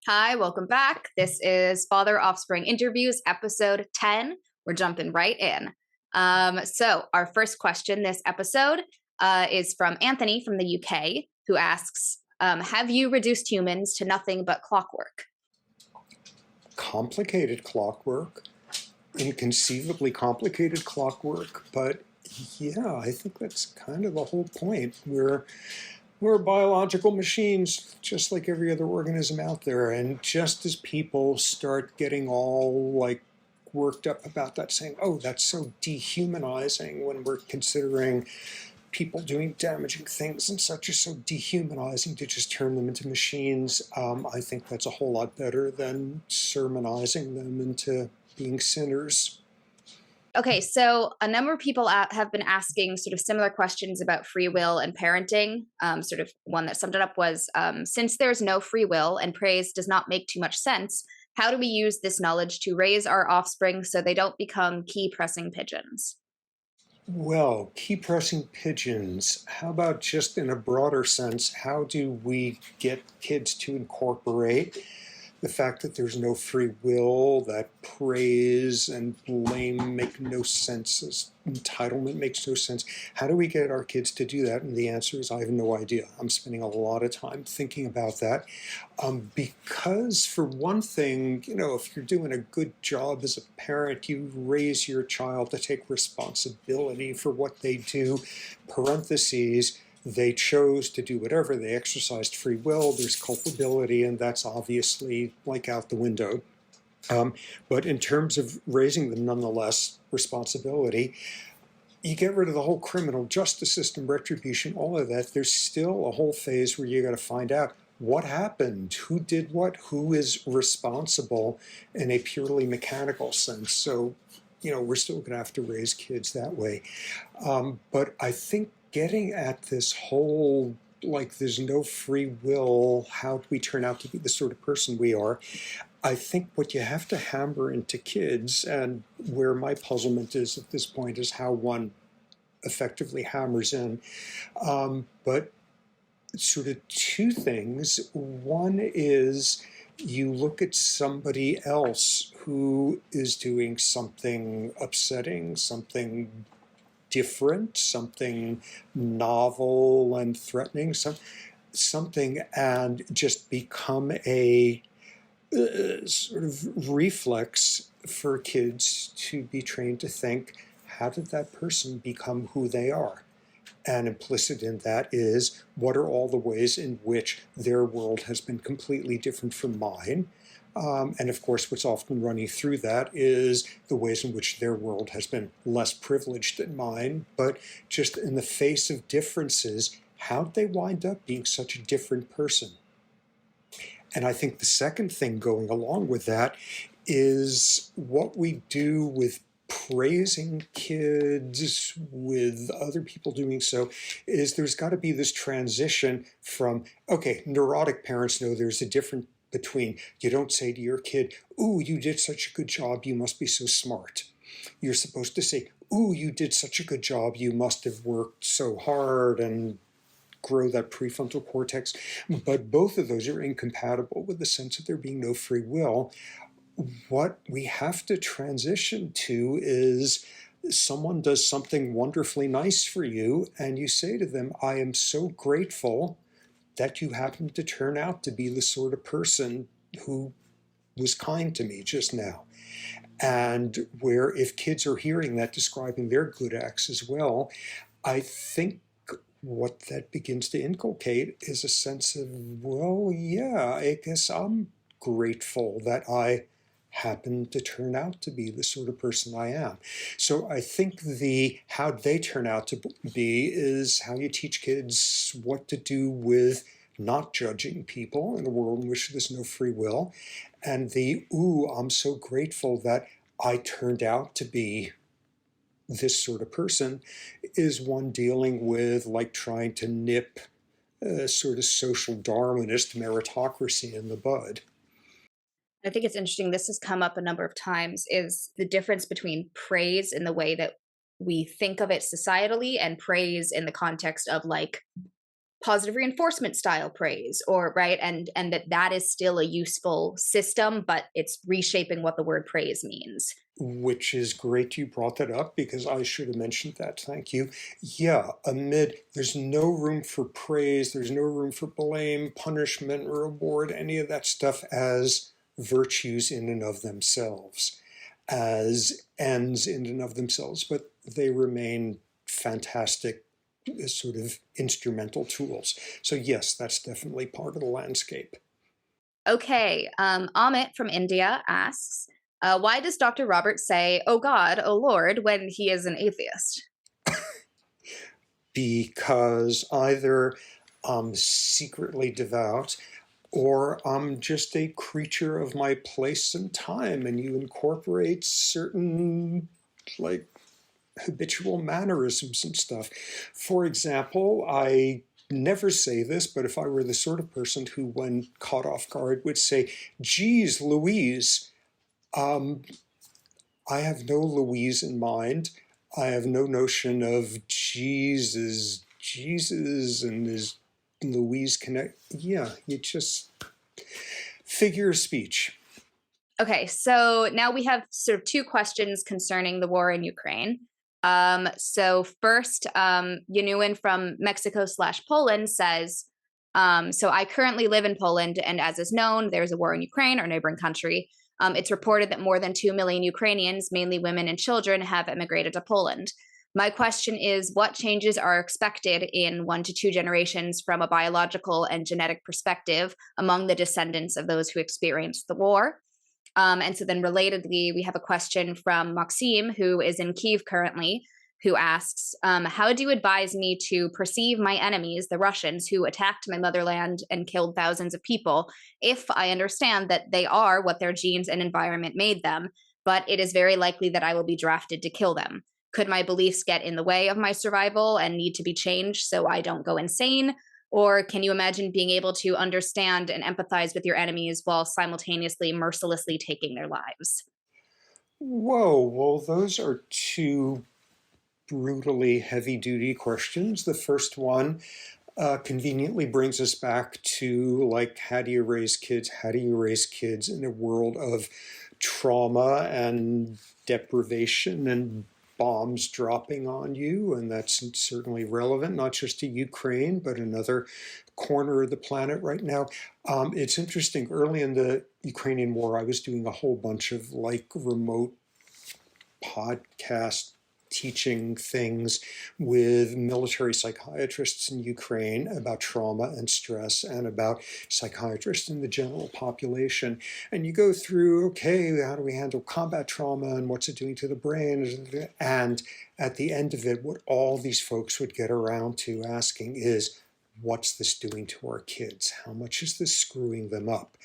Hi, welcome back. This is Father-Offspring Interviews, episode 10. We're jumping right in. So, our first question this episode is from Anthony from the UK, who asks, have you reduced humans to nothing but clockwork? Complicated clockwork, inconceivably complicated clockwork, but yeah, I think that's kind of the whole point. We're biological machines, just like every other organism out there. And just as people start getting all like worked up about that, saying, "Oh, that's so dehumanizing," when we're considering people doing damaging things and such is so dehumanizing to just turn them into machines. I think that's a whole lot better than sermonizing them into being sinners. Okay, so a number of people have been asking sort of similar questions about free will and parenting. Sort of one that summed it up was since there's no free will and praise does not make too much sense, how do we use this knowledge to raise our offspring so they don't become key pressing pigeons? Well, key pressing pigeons. How about just in a broader sense, how do we get kids to incorporate the fact that there's no free will, that praise and blame make no sense, as entitlement makes no sense? How do we get our kids to do that? And the answer is I have no idea. I'm spending a lot of time thinking about that. Because, for one thing, if you're doing a good job as a parent, you raise your child to take responsibility for what they do. Parentheses, they chose to do whatever, they exercised free will, there's culpability, and that's obviously like out the window. But in terms of raising them, nonetheless, responsibility, you get rid of the whole criminal justice system, retribution, all of that. There's still a whole phase where you got to find out what happened, who did what, who is responsible in a purely mechanical sense. So, we're still going to have to raise kids that way. But I think getting at this whole, like, there's no free will, how do we turn out to be the sort of person we are? I think what you have to hammer into kids, and where my puzzlement is at this point, is how one effectively hammers in. But sort of two things. One is you look at somebody else who is doing something upsetting, something different, something novel and threatening, something, and just become a sort of reflex for kids to be trained to think, how did that person become who they are? And implicit in that is, what are all the ways in which their world has been completely different from mine? And of course, what's often running through that is the ways in which their world has been less privileged than mine. But just in the face of differences, how'd they wind up being such a different person? And I think the second thing going along with that is what we do with praising kids, with other people doing so, is there's got to be this transition from, okay, neurotic parents know there's a difference between, you don't say to your kid, "Ooh, you did such a good job, you must be so smart." You're supposed to say, "Ooh, you did such a good job, you must have worked so hard and grow that prefrontal cortex." But both of those are incompatible with the sense of there being no free will. What we have to transition to is someone does something wonderfully nice for you, and you say to them, "I am so grateful that you happen to turn out to be the sort of person who was kind to me just now." And where, if kids are hearing that, describing their good acts as well, I think what that begins to inculcate is a sense of, well, yeah, I guess I'm grateful that I happen to turn out to be the sort of person I am. So I think the how they turn out to be is how you teach kids what to do with not judging people in a world in which there's no free will. And the, ooh, I'm so grateful that I turned out to be this sort of person, is one dealing with, like, trying to nip a sort of social Darwinist meritocracy in the bud. I think it's interesting. This has come up a number of times is the difference between praise in the way that we think of it societally and praise in the context of like positive reinforcement style praise, or right, and that is still a useful system, but it's reshaping what the word praise means. Which is great you brought that up because I should have mentioned that. Thank you. Yeah, there's no room for praise, there's no room for blame, punishment, reward, any of that stuff as virtues in and of themselves, as ends in and of themselves, but they remain fantastic sort of instrumental tools. So, yes, that's definitely part of the landscape. Okay, Amit from India asks, why does Dr. Roberts say, "Oh God, oh Lord," when he is an atheist? Because either I'm secretly devout or I'm just a creature of my place and time, and you incorporate certain like habitual mannerisms and stuff. For example, I never say this, but if I were the sort of person who, when caught off guard, would say, "Geez, Louise," um, I have no Louise in mind. I have no notion of Jesus, and is Louise connect? Yeah, you just figure of speech. Okay, so now we have sort of two questions concerning the war in Ukraine. So first, Yanuin from Mexico/Poland says, so I currently live in Poland, and as is known, there's a war in Ukraine, our neighboring country. It's reported that more than 2 million Ukrainians, mainly women and children, have emigrated to Poland. My question is, what changes are expected in 1 to 2 generations from a biological and genetic perspective among the descendants of those who experienced the war? And so then relatedly, we have a question from Maxime, who is in Kyiv currently, who asks, how do you advise me to perceive my enemies, the Russians, who attacked my motherland and killed thousands of people, if I understand that they are what their genes and environment made them, but it is very likely that I will be drafted to kill them? Could my beliefs get in the way of my survival and need to be changed so I don't go insane? Or can you imagine being able to understand and empathize with your enemies while simultaneously mercilessly taking their lives? Whoa, well, those are two brutally heavy duty questions. The first one conveniently brings us back to like, how do you raise kids? How do you raise kids in a world of trauma and deprivation and bombs dropping on you? And that's certainly relevant, not just to Ukraine, but another corner of the planet right now. It's interesting. Early in the Ukrainian war, I was doing a whole bunch of like remote podcast teaching things with military psychiatrists in Ukraine about trauma and stress and about psychiatrists in the general population. And you go through, okay, how do we handle combat trauma and what's it doing to the brain? And at the end of it, what all these folks would get around to asking is, what's this doing to our kids? How much is this screwing them up?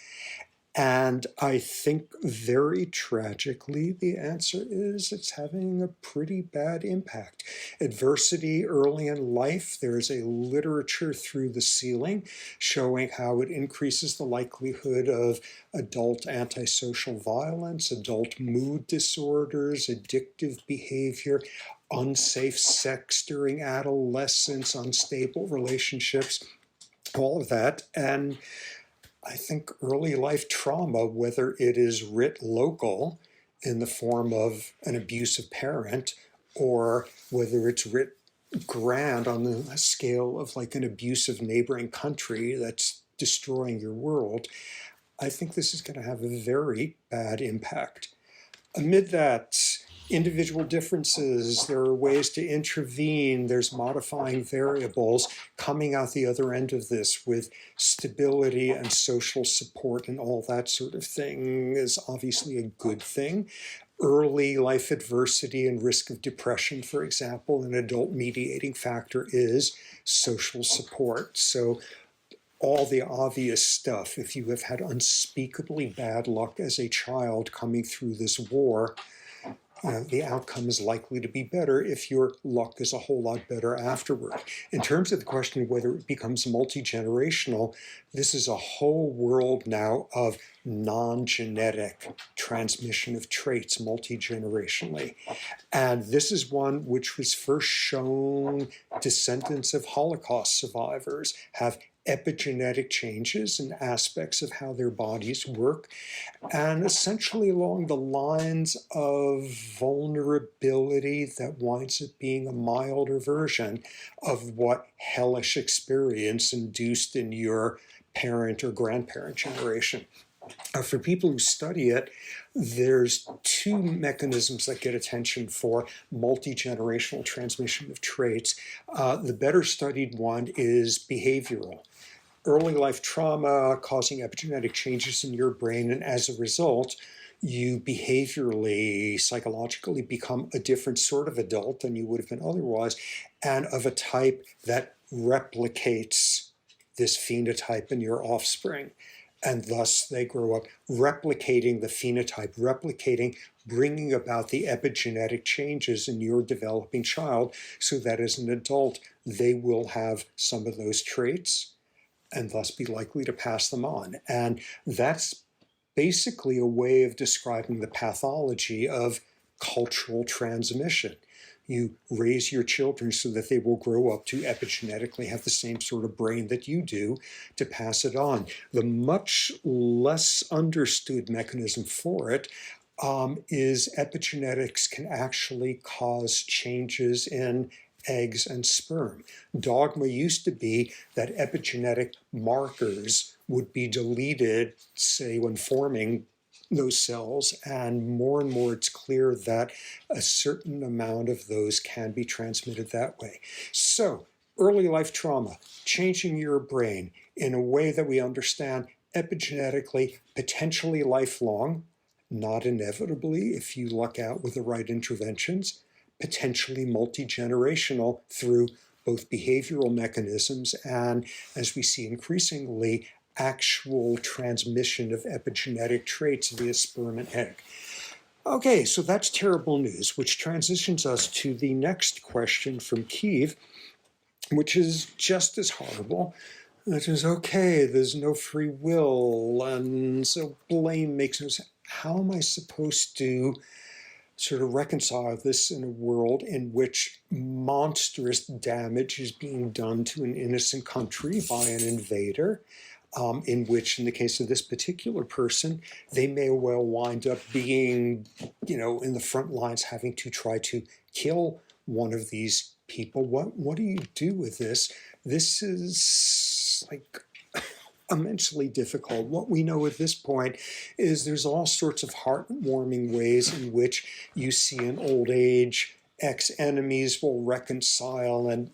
And I think very tragically, the answer is it's having a pretty bad impact. Adversity early in life, there's a literature through the ceiling showing how it increases the likelihood of adult antisocial violence, adult mood disorders, addictive behavior, unsafe sex during adolescence, unstable relationships, all of that. And I think early life trauma, whether it is writ local in the form of an abusive parent, or whether it's writ grand on the scale of like an abusive neighboring country that's destroying your world, I think this is going to have a very bad impact. Amid that, individual differences, there are ways to intervene, there's modifying variables. Coming out the other end of this with stability and social support and all that sort of thing is obviously a good thing. Early life adversity and risk of depression, for example, an adult mediating factor is social support. So all the obvious stuff, if you have had unspeakably bad luck as a child coming through this war, the outcome is likely to be better if your luck is a whole lot better afterward. In terms of the question of whether it becomes multi-generational, this is a whole world now of non-genetic transmission of traits multi-generationally. And this is one which was first shown. Descendants of Holocaust survivors have epigenetic changes in aspects of how their bodies work, and essentially along the lines of vulnerability that winds up being a milder version of what hellish experience induced in your parent or grandparent generation. For people who study it, there's two mechanisms that get attention for multi-generational transmission of traits. The better studied one is behavioral. Early life trauma causing epigenetic changes in your brain, and as a result, you behaviorally, psychologically become a different sort of adult than you would have been otherwise, and of a type that replicates this phenotype in your offspring. And thus they grow up replicating the phenotype, bringing about the epigenetic changes in your developing child, so that as an adult, they will have some of those traits and thus be likely to pass them on. And that's basically a way of describing the pathology of cultural transmission. You raise your children so that they will grow up to epigenetically have the same sort of brain that you do to pass it on. The much less understood mechanism for it is epigenetics can actually cause changes in eggs and sperm. Dogma used to be that epigenetic markers would be deleted, say, when forming those cells, and more it's clear that a certain amount of those can be transmitted that way. So, early life trauma, changing your brain in a way that we understand epigenetically, potentially lifelong, not inevitably if you luck out with the right interventions, potentially multi-generational through both behavioral mechanisms and, as we see increasingly, actual transmission of epigenetic traits via sperm and egg. Okay, so that's terrible news, which transitions us to the next question from Kiev, which is just as horrible. Which is, okay, there's no free will, and so blame makes no sense. How am I supposed to sort of reconcile this in a world in which monstrous damage is being done to an innocent country by an invader? In which, in the case of this particular person, they may well wind up being, in the front lines, having to try to kill one of these people. What do you do with this? This is like immensely difficult. What we know at this point is there's all sorts of heartwarming ways in which you see in old age ex-enemies will reconcile, and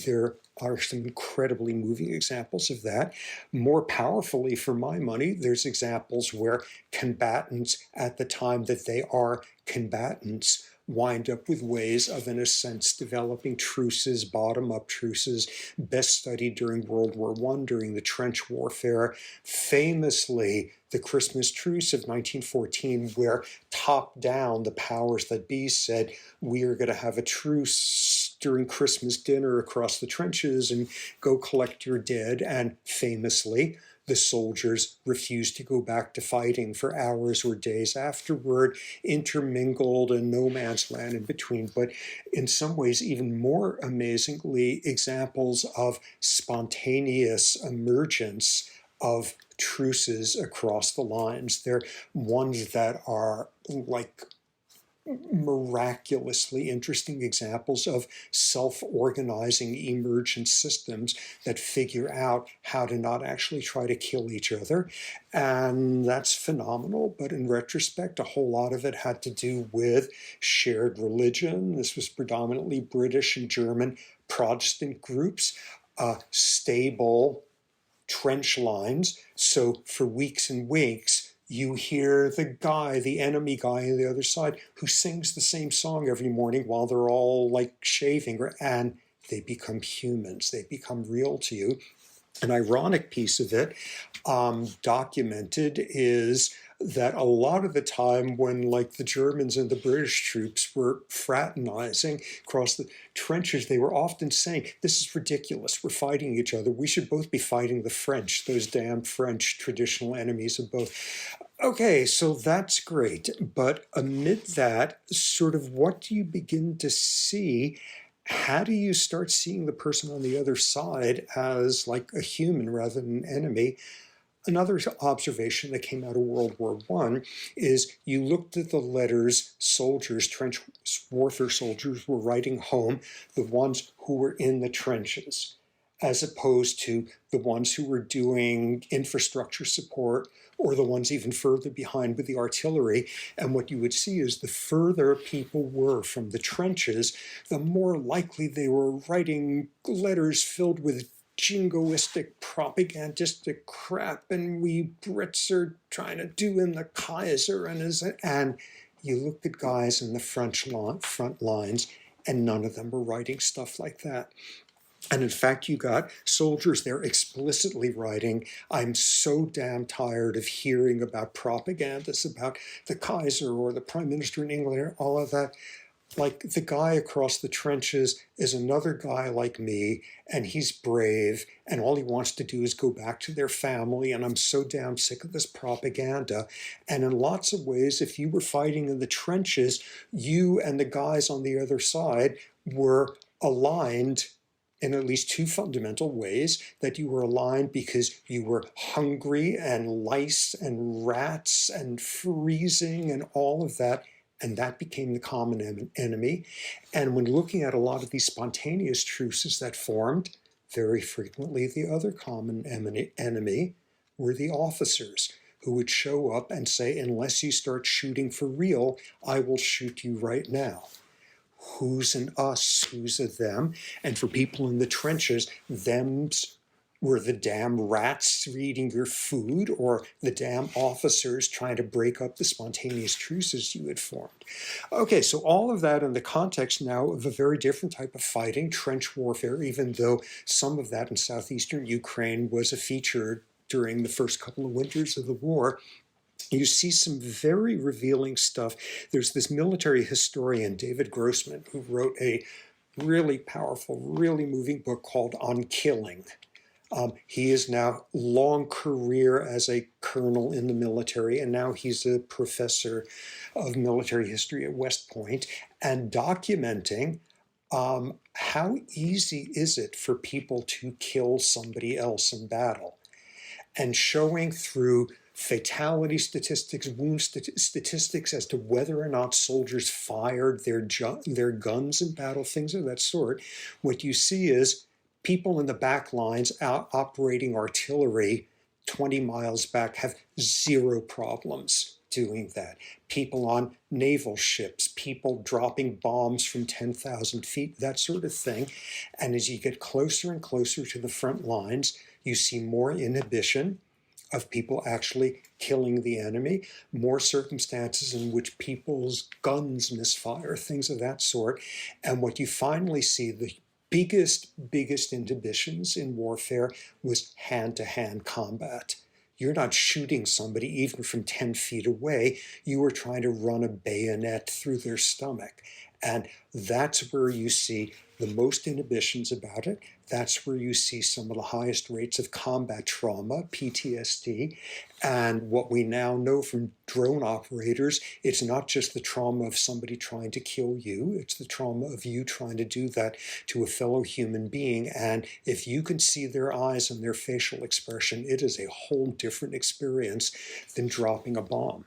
there are some incredibly moving examples of that. More powerfully, for my money, there's examples where combatants at the time that they are combatants wind up with ways of, in a sense, developing truces, bottom-up truces, best studied during World War I, during the trench warfare. Famously, the Christmas Truce of 1914, where top-down, the powers that be said, we are going to have a truce during Christmas dinner across the trenches and go collect your dead. And famously, the soldiers refused to go back to fighting for hours or days afterward, intermingled in no man's land in between. But in some ways, even more amazingly, examples of spontaneous emergence of truces across the lines. They're ones that are like miraculously interesting examples of self-organizing emergent systems that figure out how to not actually try to kill each other. And that's phenomenal, but in retrospect, a whole lot of it had to do with shared religion. This was predominantly British and German Protestant groups, stable trench lines. So for weeks and weeks, you hear the enemy guy on the other side, who sings the same song every morning while they're all like shaving, and they become humans. They become real to you. An ironic piece of it, documented, is that a lot of the time when like the Germans and the British troops were fraternizing across the trenches, they were often saying, this is ridiculous, we're fighting each other, we should both be fighting the French, those damn French traditional enemies of both. Okay, so that's great, but amid that, sort of what do you begin to see? How do you start seeing the person on the other side as like a human rather than an enemy? Another observation that came out of World War I is you looked at the letters soldiers, trench warfare soldiers were writing home, the ones who were in the trenches, as opposed to the ones who were doing infrastructure support or the ones even further behind with the artillery. And what you would see is the further people were from the trenches, the more likely they were writing letters filled with jingoistic, propagandistic crap, and we Brits are trying to do in the Kaiser, and you looked at guys in the front lines, and none of them were writing stuff like that. And in fact, you got soldiers there explicitly writing, I'm so damn tired of hearing about propagandas about the Kaiser or the Prime Minister in England, all of that. Like the guy across the trenches is another guy like me, and he's brave, and all he wants to do is go back to their family, and I'm so damn sick of this propaganda. And in lots of ways, if you were fighting in the trenches, you and the guys on the other side were aligned in at least two fundamental ways. That you were aligned because you were hungry and lice and rats and freezing and all of that, and that became the common enemy. And when looking at a lot of these spontaneous truces that formed, very frequently the other common enemy were the officers, who would show up and say, unless you start shooting for real, I will shoot you right now. Who's an us, who's a them? And for people in the trenches, thems were the damn rats eating your food, or the damn officers trying to break up the spontaneous truces you had formed. Okay, so all of that in the context now of a very different type of fighting, trench warfare, even though some of that in southeastern Ukraine was a feature during the first couple of winters of the war. You see some very revealing stuff. There's this military historian, David Grossman, who wrote a really powerful, really moving book called On Killing. He is now long career as a colonel in the military, and now he's a professor of military history at West Point, and documenting how easy is it for people to kill somebody else in battle, and showing through fatality statistics, wound statistics as to whether or not soldiers fired their guns in battle, things of that sort. What you see is people in the back lines out operating artillery 20 miles back have zero problems doing that. People on naval ships, people dropping bombs from 10,000 feet, that sort of thing. And as you get closer and closer to the front lines, you see more inhibition of people actually killing the enemy, more circumstances in which people's guns misfire, things of that sort. And what you finally see, the biggest inhibitions in warfare was hand-to-hand combat. You're not shooting somebody even from 10 feet away. You are trying to run a bayonet through their stomach. And that's where you see the most inhibitions about it. That's where you see some of the highest rates of combat trauma, PTSD. And what we now know from drone operators, it's not just the trauma of somebody trying to kill you, it's the trauma of you trying to do that to a fellow human being. And if you can see their eyes and their facial expression, it is a whole different experience than dropping a bomb.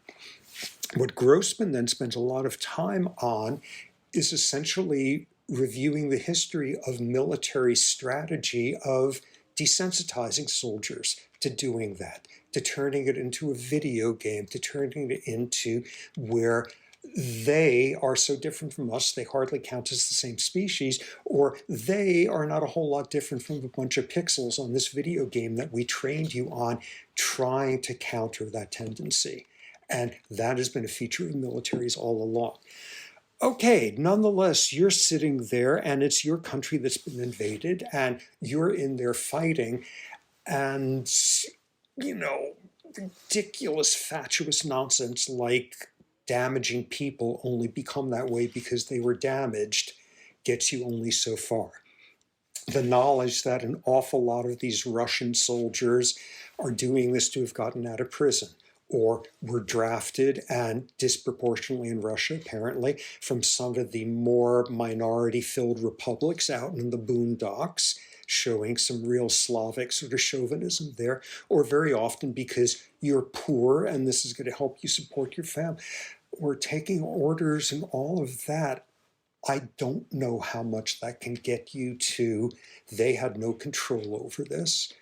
What Grossman then spends a lot of time on is essentially reviewing the history of military strategy of desensitizing soldiers to doing that, to turning it into a video game, to turning it into where they are so different from us, they hardly count as the same species, or they are not a whole lot different from a bunch of pixels on this video game that we trained you on, trying to counter that tendency. And that has been a feature of militaries all along. Okay, nonetheless, you're sitting there and it's your country that's been invaded and you're in there fighting, and, you know, ridiculous, fatuous nonsense like damaging people only become that way because they were damaged gets you only so far. The knowledge that an awful lot of these Russian soldiers are doing this to have gotten out of prison or were drafted and disproportionately in Russia, apparently, from some of the more minority-filled republics out in the boondocks, showing some real Slavic sort of chauvinism there, or very often because you're poor and this is going to help you support your family. We're taking orders and all of that. I don't know how much that can get you to, they had no control over this.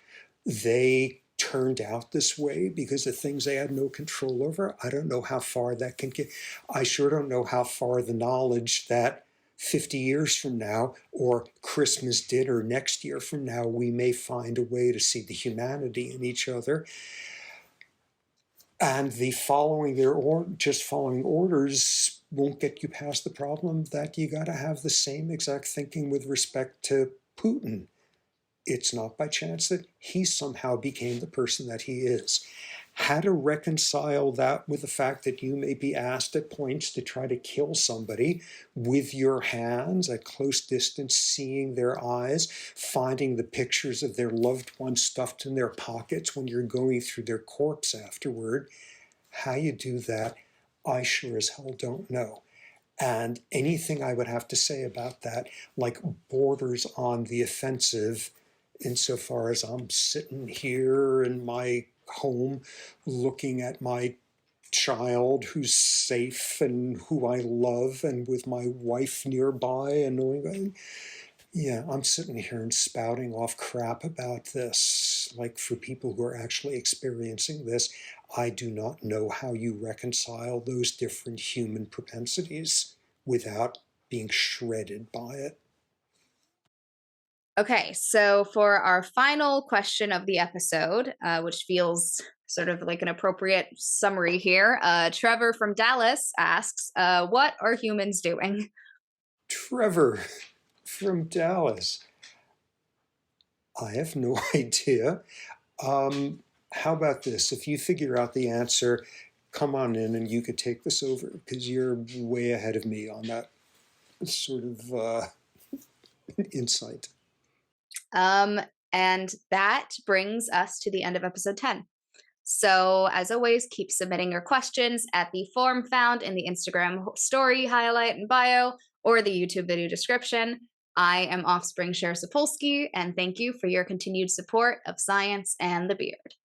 They turned out this way because of things they had no control over. I don't know how far that can get. I sure don't know how far the knowledge that 50 years from now or Christmas dinner next year from now, we may find a way to see the humanity in each other. And the following their or just following orders won't get you past the problem that you got to have the same exact thinking with respect to Putin. It's not by chance that he somehow became the person that he is. How to reconcile that with the fact that you may be asked at points to try to kill somebody with your hands at close distance, seeing their eyes, finding the pictures of their loved ones stuffed in their pockets when you're going through their corpse afterward. How you do that, I sure as hell don't know. And anything I would have to say about that, like, borders on the offensive insofar as I'm sitting here in my home looking at my child who's safe and who I love and with my wife nearby and knowing, yeah, I'm sitting here and spouting off crap about this. Like, for people who are actually experiencing this, I do not know how you reconcile those different human propensities without being shredded by it. Okay, so for our final question of the episode, which feels sort of like an appropriate summary here, Trevor from Dallas asks, what are humans doing? Trevor from Dallas. I have no idea. How about this? If you figure out the answer, come on in and you could take this over because you're way ahead of me on that sort of insight. Um, and that brings us to the end of episode 10. So, as always, keep submitting your questions at the form found in the Instagram story highlight and bio or the YouTube video description. I am Offspring Share Sapolsky, and thank you for your continued support of science and the beard.